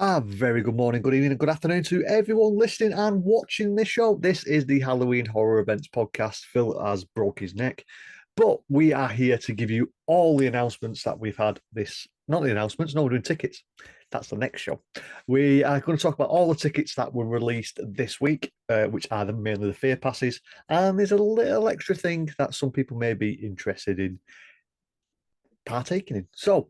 A very good morning, good evening, and good afternoon to everyone listening and watching this show. This is the Halloween Horror Events podcast. Phill has broke his neck, but we are here to give you all the announcements that we've had not the announcements, no, we're doing tickets. That's the next show. We are going to talk about all the tickets that were released this week, which are mainly the Fear Passes. And there's a little extra thing that some people may be interested in partaking in. So,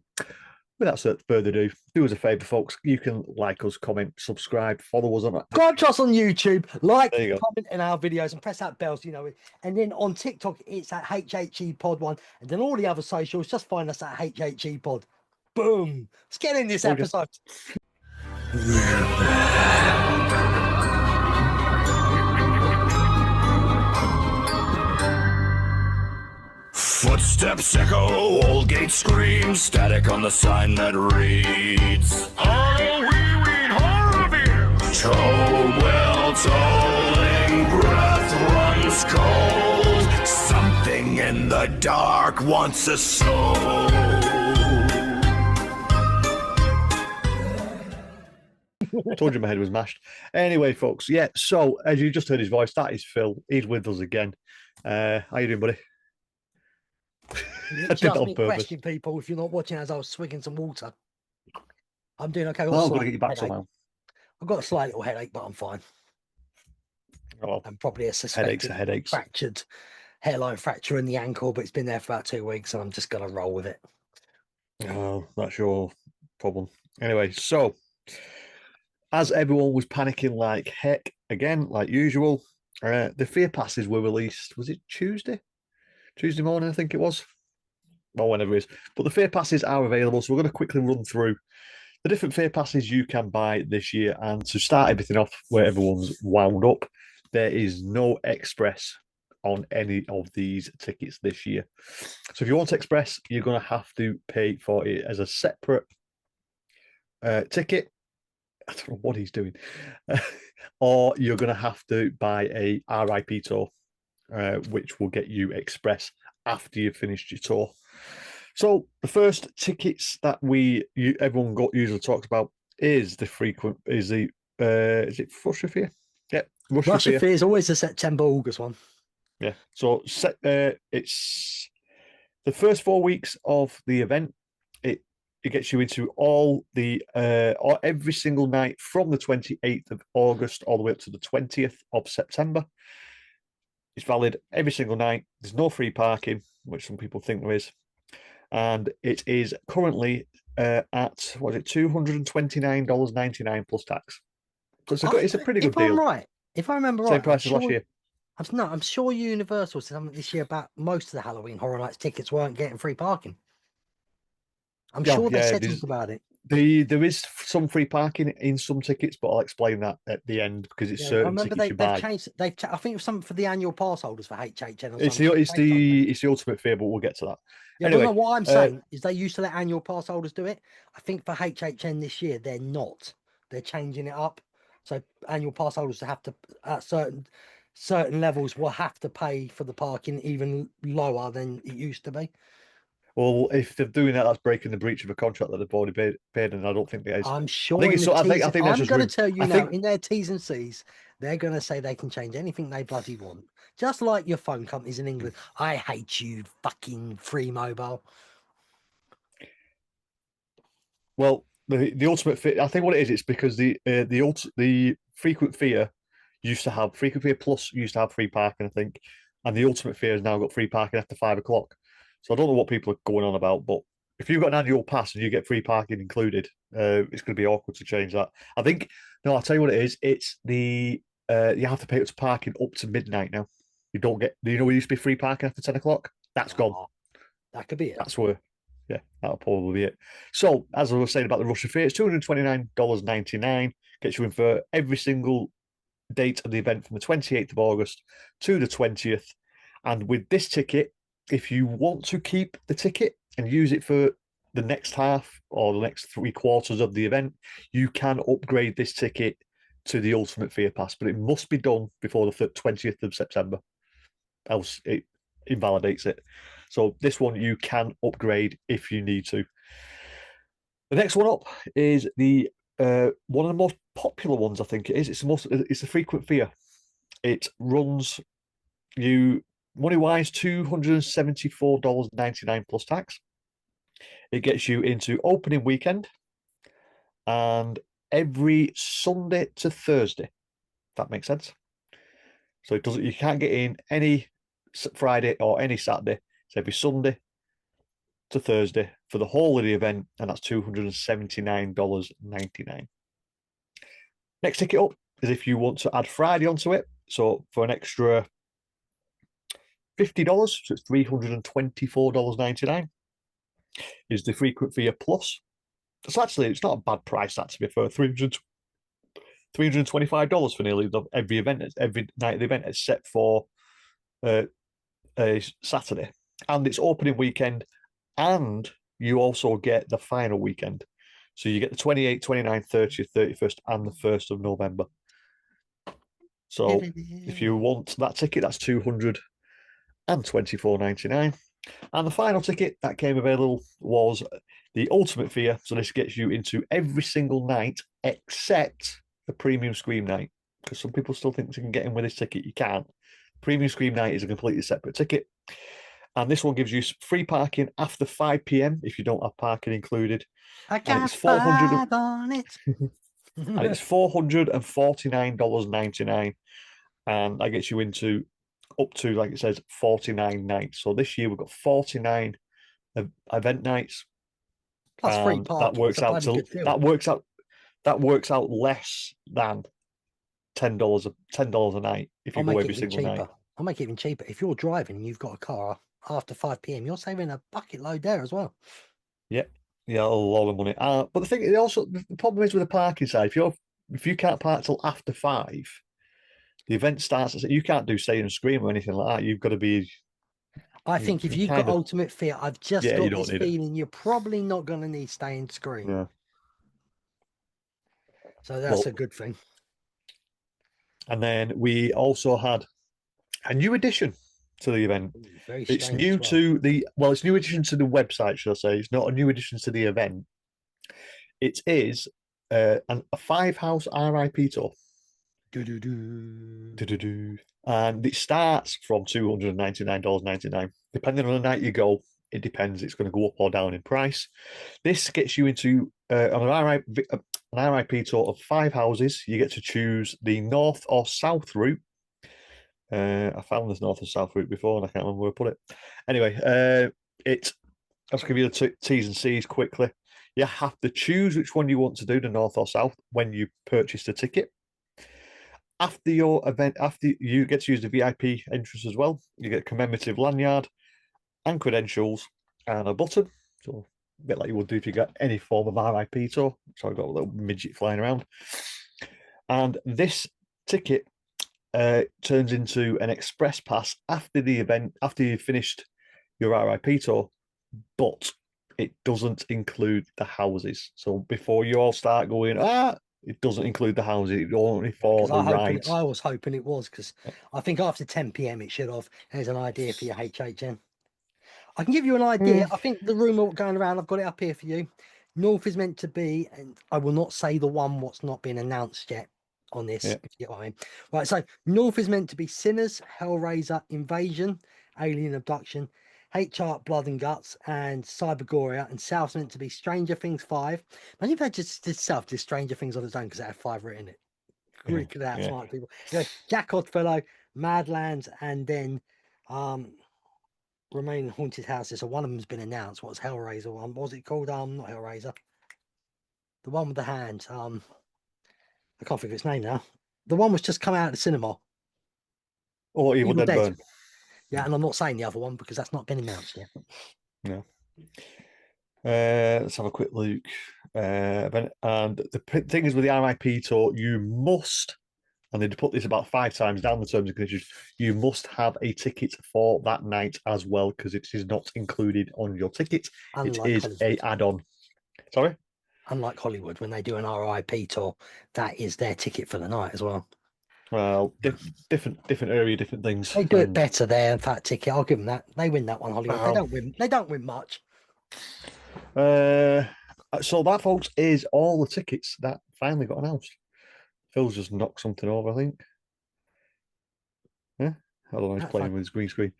without further ado, do us a favour, folks. You can like us, comment, subscribe, follow us on. Subscribe to us on YouTube, like, There you go. comment in our videos, and press that bell so you know it. And then on TikTok, it's at HHE Pod 1. And then all the other socials, just find us at HHE Pod. Boom. Let's get in this episode. Footsteps echo, old gate screams, static on the sign that reads Halloween horror beers. Toll well tolling, breath runs cold. Something in the dark wants a soul. I told you my head was mashed. Anyway, folks, yeah, so as you just heard his voice, that is Phill. He's with us again. How you doing, buddy? Just me question, people, if you're not watching as I was swigging some water. I'm doing okay. I'm going to get you back somehow. I've got a slight little headache, but I'm fine. Oh, and probably a suspected headaches. Fractured hairline fracture in the ankle, but it's been there for about 2 weeks, and I'm just going to roll with it. Oh, that's your problem. Anyway, so as everyone was panicking like heck, again, like usual, the Fear Passes were released, was it Tuesday? Tuesday morning, I think it was. Well, whenever it is. But the Fear Passes are available, so we're going to quickly run through the different Fear Passes you can buy this year. And to start everything off where everyone's wound up, there is no express on any of these tickets this year. So if you want express, you're going to have to pay for it as a separate ticket. I don't know what he's doing. Or you're going to have to buy a R.I.P tour, which will get you express after you've finished your tour. So the first tickets that everyone usually talks about is is it Russia Fear? Yeah, Russia Fear is always the September, August one. Yeah, so it's the first 4 weeks of the event. It gets you into all the or every single night from the 28th of August all the way up to the 20th of September. It's valid every single night. There's no free parking, which some people think there is. And it is currently at, what is it, $229.99 plus tax. So it's a pretty good deal. I'm right, if I remember right, same price as last year. I'm sure Universal said something this year about most of the Halloween Horror Nights tickets weren't getting free parking. I'm sure they said something about it. There is some free parking in some tickets, but I'll explain that at the end because it's certain tickets you buy. They've changed. I think it was something for the annual pass holders for HHN. Or it's the ultimate fear, but we'll get to that. Yeah, anyway, what I'm saying is they used to let annual pass holders do it. I think for HHN this year they're not. They're changing it up. So annual pass holders have to at certain levels will have to pay for the parking even lower than it used to be. Well, if they're doing that, that's breaking the breach of a contract that they've already paid, and I don't think there is. I'm sure. I think I'm going to tell you now, in their T's and C's, they're going to say they can change anything they bloody want. Just like your phone companies in England. I hate you, fucking Free Mobile. Well, the ultimate fear, I think what it is, it's because the frequent fear frequent fear plus used to have free parking, I think, and the ultimate fear has now got free parking after 5 o'clock. So I don't know what people are going on about, but if you've got an annual pass and you get free parking included, it's going to be awkward to change that. I think, no, I'll tell you what it is. It's you have to pay up to parking up to midnight now. You don't get, it used to be free parking after 10 o'clock? That's gone. That could be it. That's where, yeah, that'll probably be it. So, as I was saying about the Russia Fear, it's $229.99, gets you in for every single date of the event from the 28th of August to the 20th. And with this ticket, if you want to keep the ticket and use it for the next half or the next 3 quarters of the event, you can upgrade this ticket to the Ultimate Fear Pass, but it must be done before the 20th of September, else it invalidates it. So this one you can upgrade if you need to. The next one up is the one of the most popular ones, I think it is. It's the frequent fear. It runs you money wise $274.99 plus tax. It gets you into opening weekend and every Sunday to Thursday. If that makes sense. So it doesn't. You can't get in any Friday or any Saturday. It's every Sunday to Thursday for the whole of the event, and that's $279.99. Next ticket up is if you want to add Friday onto it. So for an extra $50, so it's $324.99, is the frequent fear plus. So actually, it's not a bad price, that, to be fair. $325 for nearly every event, every night of the event, except for a Saturday. And it's opening weekend, and you also get the final weekend. So you get the 28th, 29th, 30th, 31st, and the 1st of November. So if you want that ticket, that's $224.99. And the final ticket that came available was the Ultimate Fear. So this gets you into every single night except the Premium Scream Night. Because some people still think you can get in with this ticket. You can't. Premium Scream Night is a completely separate ticket. And this one gives you free parking after 5 p.m. if you don't have parking included. I got 5 on it. And it's $449.99. And that gets you into up to, like it says, 49 nights. So this year we've got 49 event nights. Plus free parking. That works out less than $10 a night if you go every single night. I'll make it even cheaper. If you're driving and you've got a car after 5 p.m, you're saving a bucket load there as well. Yep. Yeah, a lot of money. But the thing, the problem is with the parking side. If you can't park till after 5, the event starts. You can't do Stay and Scream or anything like that. You've got to be. I think if you've got Ultimate Fear, I've just got this feeling you're probably not going to need Stay and Scream. Yeah. So that's a good thing. And then we also had a new addition to the event. It's new to it's new addition to the website, should I say? It's not a new addition to the event. It is a 5-house R.I.P. tour. And it starts from $299.99. Depending on the night you go, it depends. It's going to go up or down in price. This gets you into an R.I.P. tour of 5 houses. You get to choose the north or south route. I found this north and south route before, and I can't remember where I put it. Anyway, I'll give you the T's and C's quickly. You have to choose which one you want to do, the north or south, when you purchase the ticket. After your event, after you get to use the VIP entrance as well, you get a commemorative lanyard and credentials and a button. So a bit like you would do if you got any form of R.I.P. tour. So I've got a little midget flying around. And this ticket turns into an express pass after the event, after you've finished your R.I.P. tour, but it doesn't include the houses. So before you all start going, it doesn't include the houses. It's only for the rides. I was hoping it was, because I think after 10 p.m. it should have. There's an idea for your HHN. I can give you an idea. I think the rumour going around, I've got it up here for you. North is meant to be, and I will not say the one what's not been announced yet on this, if you get what I mean. Right, so North is meant to be Sinners, Hellraiser, Invasion, Alien Abduction, HR Blood and Guts, and Cybergoria, and South's meant to be Stranger Things 5. Imagine if they just did South did Stranger Things on its own because it had 5 written in it. Really could have smart people. You know, Jack Oddfellow, Madlands, and then Remaining Haunted Houses. So one of them's been announced. What's Hellraiser one? What was it called? Not Hellraiser. The one with the hand. I can't think of its name now. The one was just come out of the cinema. Or Evil Dead Burn. Yeah, and I'm not saying the other one because that's not been announced yet. No. Let's have a quick look. And the thing is with the R.I.P. tour, you must, and they put this about 5 times down the terms and conditions, you must have a ticket for that night as well, because it is not included on your ticket. It is an add-on. Sorry? Unlike Hollywood, when they do an R.I.P. tour, that is their ticket for the night as well. Well, different area, different things. They do it better there. In fact, ticket, I'll give them that. They win that one, Hollywood. They don't win much. So that, folks, is all the tickets that finally got announced. Phil's just knocked something over, I think. Yeah, I don't know. He's That's playing fine. with his green screen.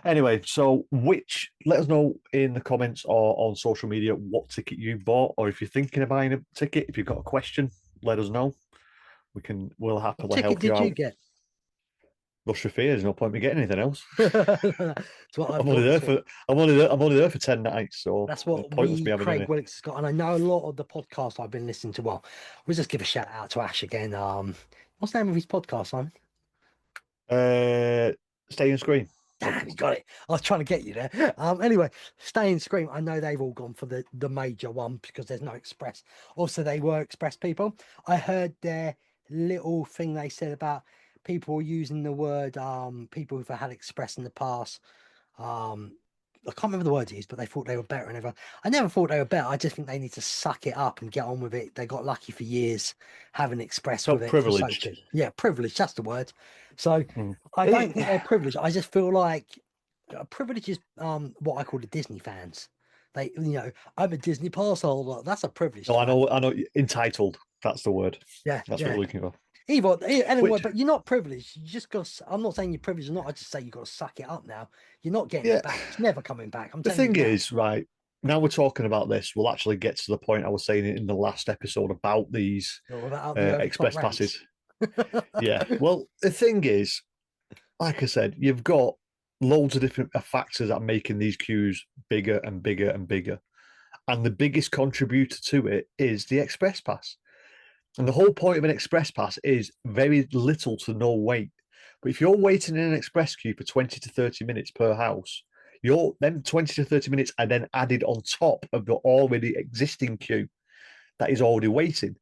Anyway, so let us know in the comments or on social media what ticket you bought, or if you're thinking of buying a ticket. If you've got a question, let us know. We'll What happily ticket help you did you out. get? Rush for fear. There's no point in me getting anything else. That's what I've I'm only got. there for I'm only there for 10 nights, so That's it's what pointless me having Craig any. Willicks has got, and I know a lot of the podcasts I've been listening to. Well, we'll just give a shout out to Ash again. What's the name of his podcast, Simon? Stay and scream. Damn, you got it. I was trying to get you there. Anyway, Stay and Scream. I know they've all gone for the major one because there's no Express. Also, they were Express people. I heard their little thing they said about people using the word people who've had Express in the past. I can't remember the words used, but they thought they were better and everything. I never thought they were better. I just think they need to suck it up and get on with it. They got lucky for years having Express with Felt it for so privileged. good. Yeah, privileged, that's the word. So Mm. I don't think they're privileged. I just feel like privilege is what I call the Disney fans. They, I'm a Disney pass holder. That's a privilege. No, I know. Entitled. That's the word. Yeah, That's what yeah. we're looking for. Anyway, Which, but you're not privileged. You just got. I'm not saying you're privileged or not. I just say you got to suck it up now. You're not getting yeah. it back. It's never coming back. I'm The telling you thing now. is, right now we're talking about this. We'll actually get to the point I was saying in the last episode about these Without the express rants. passes. Yeah. Well, the thing is, like I said, you've got loads of different factors that are making these queues bigger and bigger and bigger. And the biggest contributor to it is the express pass. And the whole point of an express pass is very little to no wait. But if you're waiting in an express queue for 20 to 30 minutes per house, then 20 to 30 minutes are then added on top of the already existing queue that is already waiting,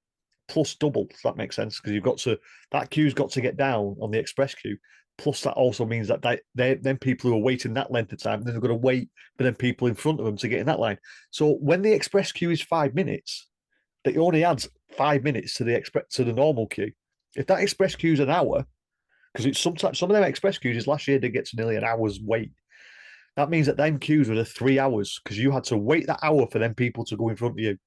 plus double, if that makes sense. Because that queue's got to get down on the express queue. Plus, that also means that then people who are waiting that length of time, then they're going to wait for them people in front of them to get in that line. So when the express queue is 5 minutes, that only adds 5 minutes to the normal queue. If that express queue is an hour, because it's sometimes some of them express queues last year did get to nearly an hour's wait. That means that them queues were 3 hours because you had to wait that hour for them people to go in front of you.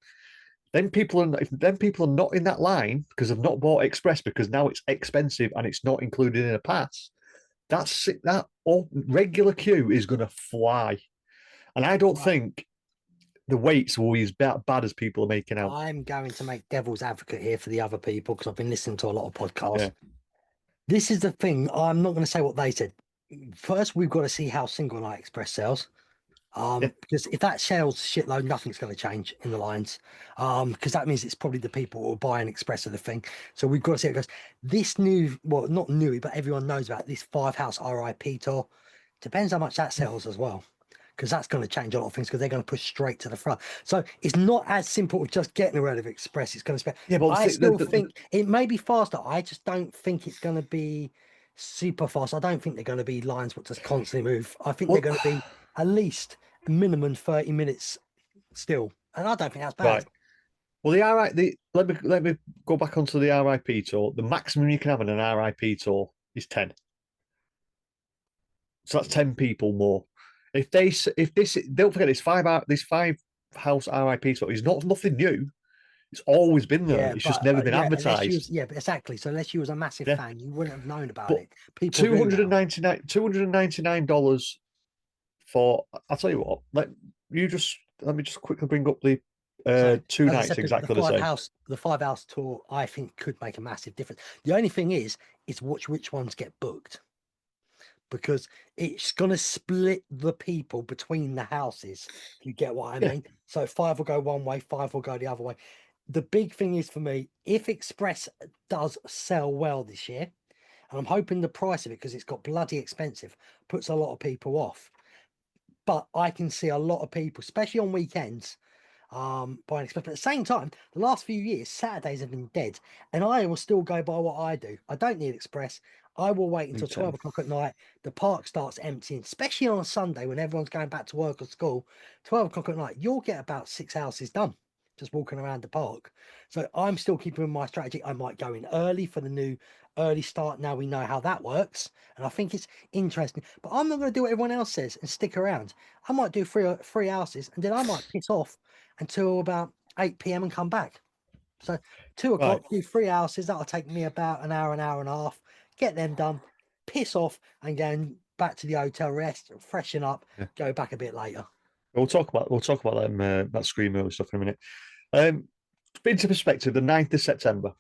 If them people are not in that line because they've not bought express because now it's expensive and it's not included in a pass, that regular queue is going to fly. And I don't think the waits will be as bad as people are making out. I'm going to make devil's advocate here for the other people because I've been listening to a lot of podcasts. Yeah. This is the thing. I'm not going to say what they said. First, we've got to see how Single Night Express sells. Because if that sells shitload, nothing's going to change in the lines. Because that means it's probably the people who are buying Express of the thing. So we've got to see how it goes. This new, well, not new, but everyone knows about this 5-house R.I.P. tour. Depends how much that sells as well. Because that's going to change a lot of things because they're going to push straight to the front. So it's not as simple as just getting rid of Express. It's going to spend. Yeah, but I still think it may be faster. I just don't think it's going to be super fast. I don't think they're going to be lines that just constantly move. I think they're going to be at least minimum 30 minutes still. And I don't think that's bad. Right. Well, let me go back onto the R.I.P. tour. The maximum you can have in an R.I.P. tour is 10. So that's 10 people more. Don't forget this 5-house R.I.P. tour is nothing new. It's always been there. It's just never been advertised. But exactly. So unless you was a massive fan, you wouldn't have known about But it. People $299 for. I'll tell you what. Let me just quickly bring up the 2 nights exactly the same. The 5-house tour, I think, could make a massive difference. The only thing is watch which ones get booked. Because it's going to split the people between the houses. You get what I mean? So 5 will go one way, 5 will go the other way. The big thing is for me, if Express does sell well this year, and I'm hoping the price of it, because it's got bloody expensive, puts a lot of people off. But I can see a lot of people, especially on weekends, buying Express. But at the same time, the last few years, Saturdays have been dead. And I will still go by what I do. I don't need Express. I will wait until 12 o'clock at night. The park starts emptying, especially on a Sunday when everyone's going back to work or school. 12 o'clock at night, you'll get about 6 houses done just walking around the park. So I'm still keeping my strategy. I might go in early for the new early start. Now we know how that works. And I think it's interesting. But I'm not going to do what everyone else says and stick around. I might do three houses and then I might piss off until about 8 p.m. and come back. So 2 o'clock, Right. do 3 houses. That'll take me about an hour and a half. Get them done, piss off, and go back to the hotel, rest, freshen up, Yeah. go back a bit later. We'll talk about them that Screamo stuff in a minute. Into perspective, the 9th of September,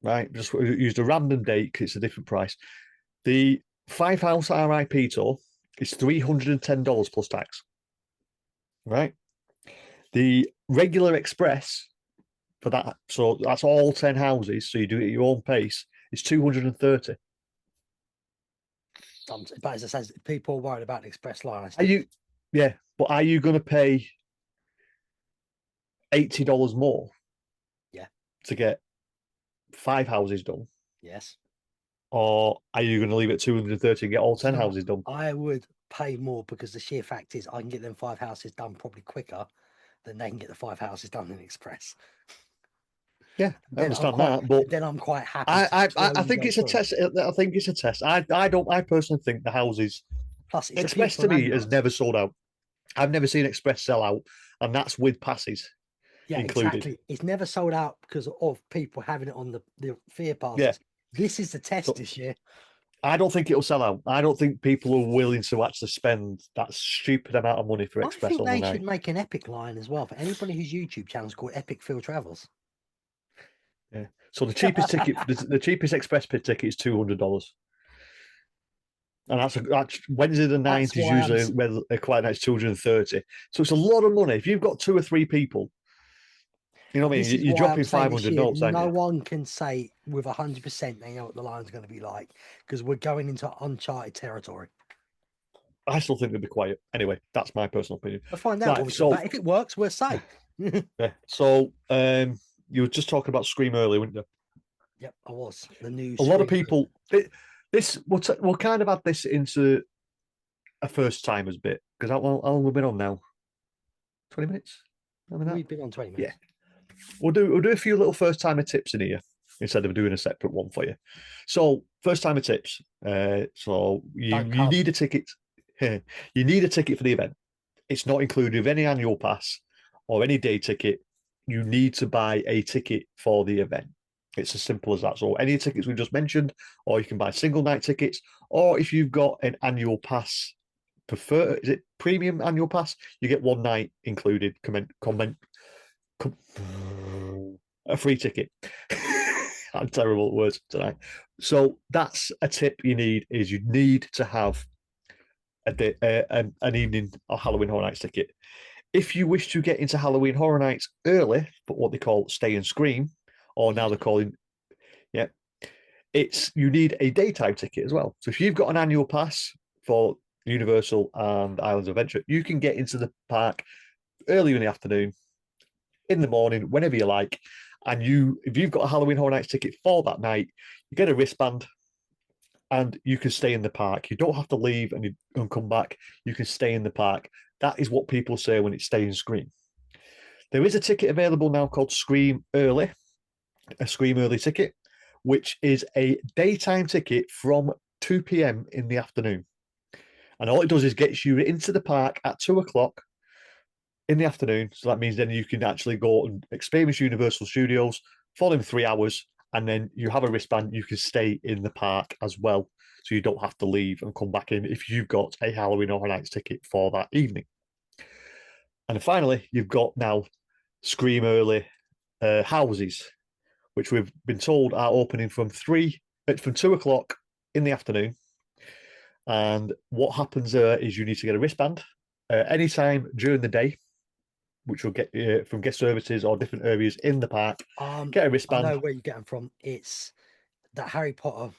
right? Just used a random date because it's a different price. The 5 house R.I.P tour is $310 plus tax. Right? The regular express for that, so that's all 10 houses, so you do it at your own pace, is 230. But as I said, people are worried about the express line. But are you going to pay $80 more? Yeah. To get 5 houses done? Yes. Or are you going to leave it at 230 and get all 10 houses done? I would pay more because the sheer fact is I can get them 5 houses done probably quicker than they can get the 5 houses done in express. Yeah, I understand that, but then I'm quite happy. I think it's a test. I think it's a test. I personally think the houses. Plus, it's Express to me has never sold out. I've never seen Express sell out, and that's with passes. Yeah, included. Exactly. It's never sold out because of people having it on the Fear Passes. Yeah. This is the test this year. I don't think it'll sell out. I don't think people are willing to actually spend that stupid amount of money for Express. I think they should make an Epic line as well for anybody whose YouTube channel is called Epic Phill Travels. Yeah. So the cheapest ticket, the cheapest Express pit ticket is $200. And that's Wednesday the 9th is usually quite nice, 230. So it's a lot of money. If you've got 2 or 3 people, you know what I mean? You're dropping 500 notes, aren't you? No one can say with 100% they know what the line's going to be like because we're going into uncharted territory. I still think they'll be quiet. Anyway, that's my personal opinion. We'll find out. Right, if it works, we're safe. Yeah. So you were just talking about Scream earlier, weren't you? Yep, I was. The news. A lot of people. We'll kind of add this into a first timers bit because how long we've been on now? 20 minutes. We've been on 20 minutes. Yeah. We'll do a few little first timer tips in here instead of doing a separate one for you. So first timer tips. So you need a ticket. You need a ticket for the event. It's not included with any annual pass or any day ticket. You need to buy a ticket for the event. It's as simple as that. So any tickets we just mentioned, or you can buy single night tickets, or if you've got an annual pass, is it premium annual pass? You get 1 night included. A free ticket. I'm terrible at words tonight. So that's a tip you need. Is you need to have an evening or Halloween Horror Nights ticket. If you wish to get into Halloween Horror Nights early, but what they call Stay and Scream, or now they're calling, you need a daytime ticket as well. So if you've got an annual pass for Universal and Islands of Adventure, you can get into the park early in the afternoon, in the morning, whenever you like. And if you've got a Halloween Horror Nights ticket for that night, you get a wristband and you can stay in the park. You don't have to leave and come back. You can stay in the park. That is what people say when it's Stay and Scream. There is a ticket available now called Scream Early, a Scream Early ticket, which is a daytime ticket from 2 p.m. in the afternoon. And all it does is gets you into the park at 2 o'clock in the afternoon. So that means then you can actually go and experience Universal Studios for them 3 hours. And then you have a wristband, you can stay in the park as well. So you don't have to leave and come back in if you've got a Halloween Horror Nights ticket for that evening. And then finally, you've got now Scream Early houses, which we've been told are opening from 2 o'clock in the afternoon. And what happens there is you need to get a wristband anytime during the day, which will get from guest services or different areas in the park. Get a wristband. I know where you get them from. It's that Harry Potter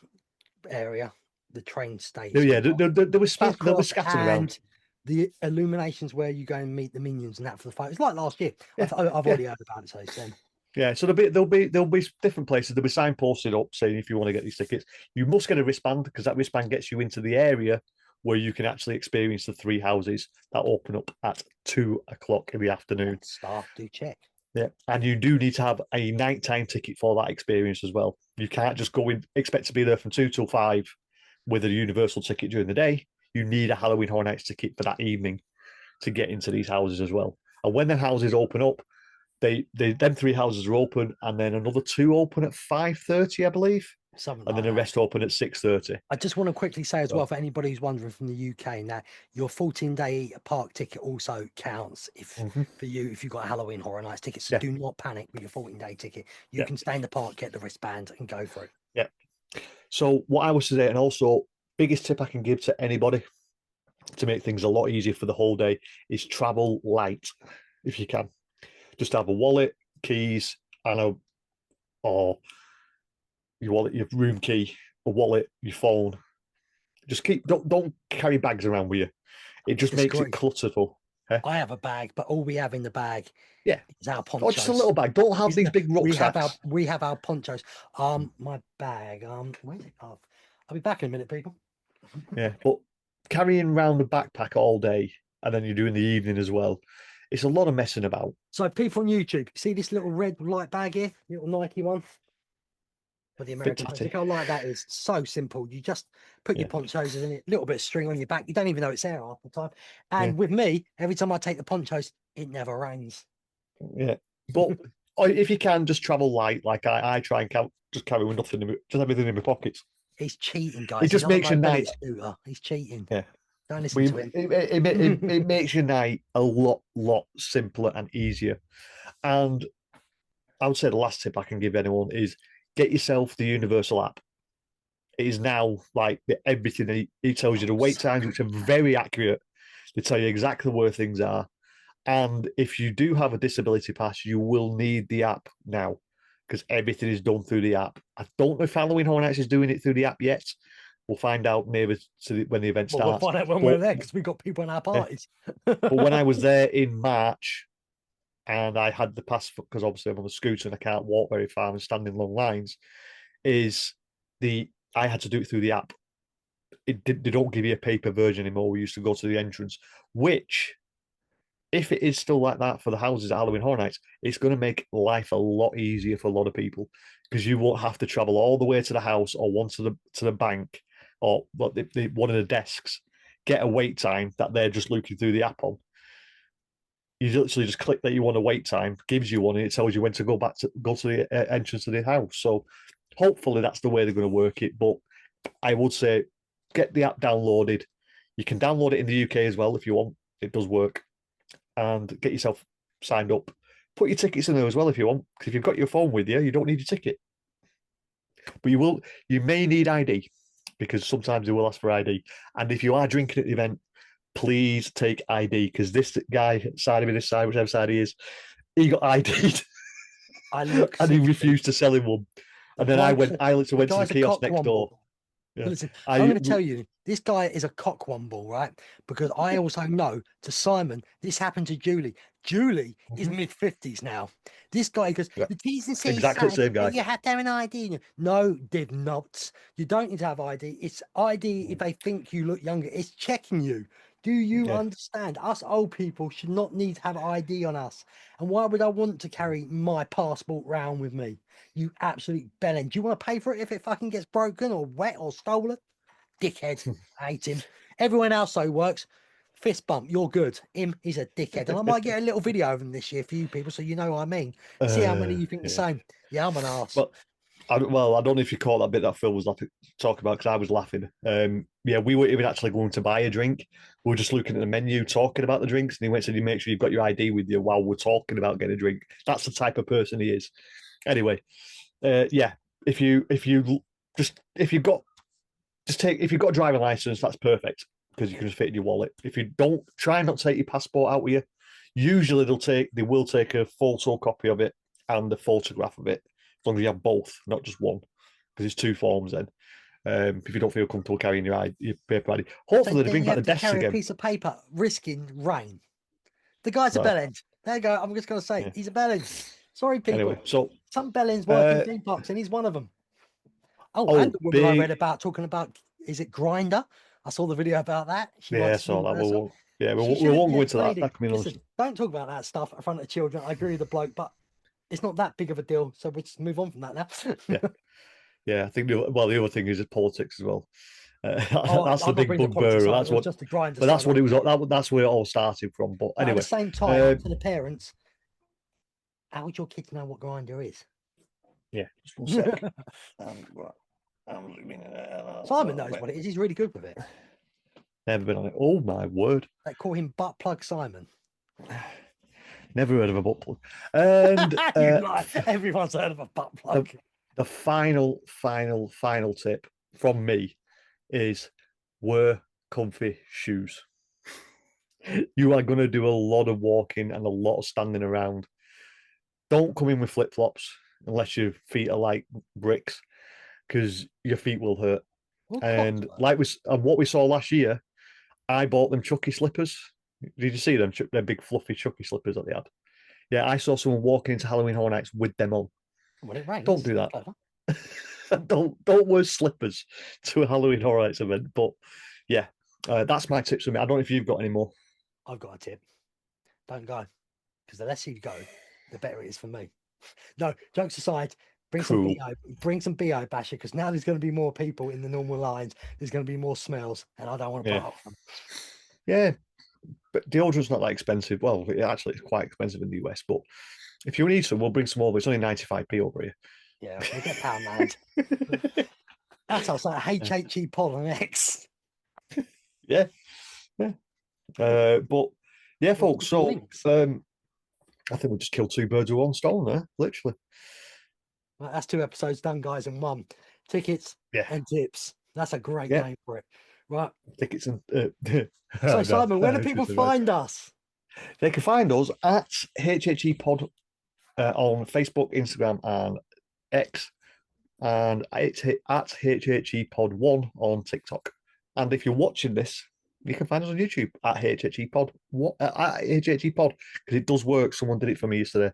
area, the train station. Yeah, there was scattered around. The illuminations where you go and meet the minions and that for the fight. It's like last year. Yeah, I've already heard about it. So yeah, so there'll be different places. There'll be signposted up saying if you want to get these tickets, you must get a wristband because that wristband gets you into the area where you can actually experience the 3 houses that open up at 2 o'clock in the afternoon. Staff do check. Yeah, and you do need to have a nighttime ticket for that experience as well. You can't just go in, expect to be there from 2 till 5 with a Universal ticket during the day. You need a Halloween Horror Nights ticket for that evening to get into these houses as well. And when the houses open up, them 3 houses are open, and then another 2 open at 5:30, I believe, Something and like then the that. rest open at 6:30. I just want to quickly say as well, for anybody who's wondering from the UK, now your 14-day park ticket also counts for you if you've got a Halloween Horror Nights ticket. So do not panic with your 14-day ticket. You can stay in the park, get the wristband, and go for it. Yeah. So what I was saying, and also biggest tip I can give to anybody to make things a lot easier for the whole day is travel light if you can. Just have a wallet, keys, or your wallet, your room key, a wallet, your phone. Just don't carry bags around with you. It just makes it clutterful. I have a bag, but all we have in the bag is our ponchos. Or just a little bag. Don't have these big rucksacks. We have our ponchos. My bag. Where's it? I'll be back in a minute, people. Yeah, but carrying around a backpack all day and then you're doing the evening as well, it's a lot of messing about. So people on YouTube, see this little red light bag here, little Nike one for the Americans. Look how light that is. So simple. You just put your ponchos in it, a little bit of string on your back. You don't even know it's there half the time. And with me, every time I take the ponchos, it never rains. Yeah, but if you can, just travel light. Like I try and just carry with nothing, just everything in my pockets. He's cheating, guys. It just makes your night. He's cheating. Yeah. Don't listen to him. It makes your night a lot simpler and easier. And I would say the last tip I can give anyone is get yourself the Universal app. It is now like everything. It tells you the wait times, which are very accurate. They tell you exactly where things are. And if you do have a disability pass, you will need the app now because everything is done through the app. I don't know if Halloween Horror Nights is doing it through the app yet. We'll find out near when the event starts. We'll find out when we're there because we've got people in our parties. But when I was there in March and I had the pass, because obviously I'm on a scooter and I can't walk very far and stand in long lines, I had to do it through the app. They don't give you a paper version anymore. We used to go to the entrance, which, if it is still like that for the houses at Halloween Horror Nights, it's going to make life a lot easier for a lot of people because you won't have to travel all the way to the house or one to the bank or one of the desks, get a wait time that they're just looking through the app on. You literally just click that you want a wait time, gives you one, and it tells you when to go to the entrance of the house. So hopefully that's the way they're going to work it. But I would say get the app downloaded. You can download it in the UK as well if you want. It does work. And get yourself signed up. Put your tickets in there as well if you want. Because if you've got your phone with you, you don't need your ticket. But you may need ID because sometimes they will ask for ID. And if you are drinking at the event, please take ID because this guy side of me, this side, whichever side he is, he got ID'd. And he refused to sell him one. And then I went to the kiosk next door. Yeah. Listen, I'm going to tell you, this guy is a cockwomble, right? Because I also know to Simon, this happened to Julie. Julie is mid-50s now. This guy goes, the T's and C's exactly the same guy. You have to have an ID. No, did not. You don't need to have ID. It's ID if they think you look younger. It's checking you. Do you understand? Us old people should not need to have ID on us. And why would I want to carry my passport round with me? You absolute bellend. Do you want to pay for it if it fucking gets broken or wet or stolen? Dickhead. I hate him. Everyone else though works. Fist bump. You're good. Him, he's a dickhead. And I might get a little video of him this year for you people so you know what I mean. See how many you think the same. Yeah, I'm an arse. But I don't know if you caught that bit that Phil was talking about because I was laughing. We weren't even actually going to buy a drink. We were just looking at the menu, talking about the drinks, and he went and said, "You make sure you've got your ID with you while we're talking about getting a drink." That's the type of person he is. Anyway, if you've got a driving license, that's perfect because you can just fit in your wallet. If you don't, try not to take your passport out with you. Usually they will take a photocopy of it and a photograph of it. As long as you have both, not just one, because it's 2 forms then. If you don't feel comfortable carrying your paper ID. Hopefully they bring back the desks carry again. A piece of paper, risking rain. The guy's a bellend. There you go. I'm just going to say, he's a bellend. Sorry, people. Anyway, so some bellends work in theme parks, and he's one of them. And the woman I read about talking about, is it Grinder? I saw the video about that. I saw that. We won't go into that. Listen, don't talk about that stuff in front of children. I agree with the bloke, but it's not that big of a deal, so we'll just move on from that now. I think the other thing is politics as well. That's the big bugbear. That's what. Just a grinder. But that's what it was. That's where it all started from. But anyway, at the same time, to the parents, How would your kids know what grinder is? Yeah, just 1 sec. Simon knows what it is. He's really good with it. Never been on it. Oh my word! They call him Butt Plug Simon. Never heard of a butt plug. And You lie. Everyone's heard of a butt plug. the final tip from me is wear comfy shoes. You are going to do a lot of walking and a lot of standing around. Don't come in with flip-flops unless your feet are like bricks, because your feet will hurt. Well, And clockwork. like what we saw last year, I bought them Chucky slippers. Did you see them? They're big fluffy Chucky slippers that they had. Yeah, I saw someone walking into Halloween Horror Nights with them on. When it rains, Don't do that. clever. don't wear slippers to a Halloween Horror Nights event. But yeah, that's my tips for me. I don't know if you've got any more. I've got a tip. Don't go, because the less you go, the better it is for me. No, jokes aside, bring Cool. some BO basher, because now there's going to be more people in the normal lines. There's going to be more smells, and I don't want to put up with them. Yeah, but deodorant's not that expensive. Well, actually, it's quite expensive in the US. But if you need some, we'll bring some over. It's only 95p over here. Yeah, we'll get pound land. That's also HHE Pod on X. Yeah. But yeah, folks. So I think we just killed 2 birds with 1 stone there, literally. Right, that's 2 episodes done, guys, and 1. Tickets and tips. That's a great name for it. Right. Tickets and so Simon, where do people find us? They can find us at HHE Pod on Facebook, Instagram, and X, and it's at HHE Pod 1 on TikTok. And if you're watching this, you can find us on YouTube at HHE Pod. At HHE Pod, because it does work. Someone did it for me yesterday.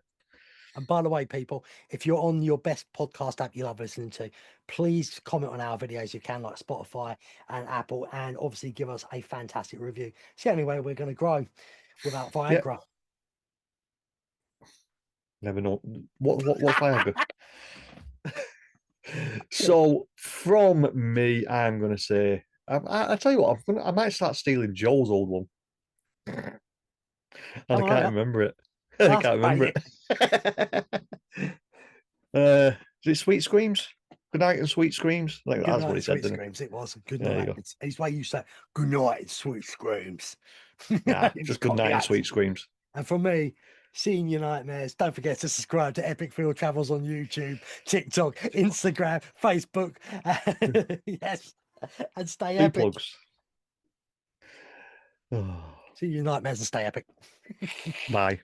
And by the way, people, if you're on your best podcast app you love listening to, please comment on our videos. You can, like Spotify and Apple, and obviously give us a fantastic review. It's the only way we're going to grow without Viagra. Yep. Never know what's Viagra. So from me, I'm going to say, I tell you what, I might start stealing Joel's old one, and I can't remember it. I can't remember it. Is it Sweet Screams? Good night and Sweet Screams. Like, that's what he said. Sweet Screams. It was good There night. It's why you say good night and Sweet Screams. Yeah, just good night and Sweet Screams. And from me, seeing your nightmares. Don't forget to subscribe to Epic Phill Travels on YouTube, TikTok, Instagram, Facebook. Yes, and stay epic. Plugs. Oh. See your nightmares and stay epic. Bye.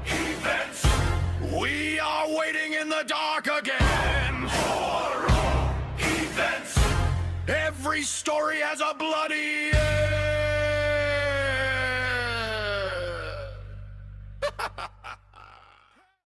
Events. We are waiting in the dark again. Horror events. Every story has a bloody end.